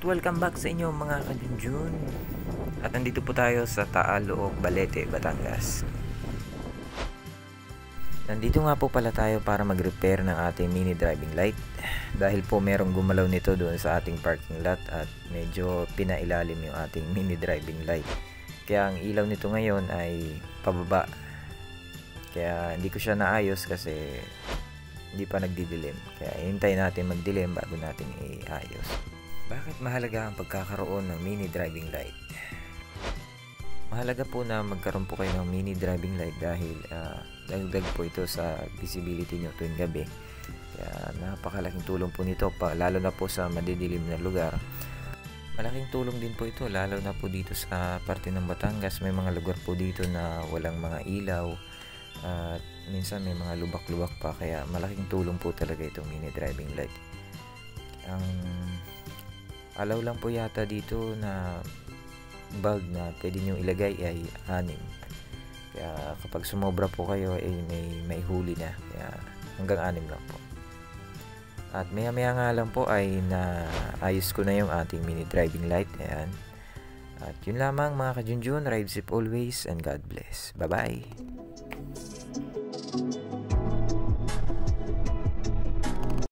welcome back sa inyo mga kajunjun. At nandito po tayo sa Taalooc, Balete, Batangas. Nandito nga po pala tayo para mag-repair ng ating mini driving light. Dahil po merong gumalaw nito doon sa ating parking lot at medyo pinailalim yung ating mini driving light. Kaya ang ilaw nito ngayon ay pababa. Kaya hindi ko siya naayos kasi hindi pa nagdidilim. Kaya hintayin natin magdilim bago natin iayos. Bakit mahalaga ang pagkakaroon ng mini driving light? Mahalaga po na magkaroon po kayo ng mini driving light dahil dagdag po ito sa visibility nyo tuwing gabi. Kaya napakalaking tulong po nito lalo na po sa madidilim na lugar. Malaking tulong din po ito lalo na po dito sa parte ng Batangas. May mga lugar po dito na walang mga ilaw at minsan may mga lubak-lubak pa, kaya malaking tulong po talaga itong mini driving light. Ang alaw lang po yata dito na bulb na pwede nyo ilagay ay 6. Kaya kapag sumobra po kayo ay may huli na, kaya hanggang 6 lang po. At maya maya nga lang po ay naayos ko na yung ating mini driving light. Ayan. At yun lamang mga kajunjun, ride safe always and God bless. Bye bye.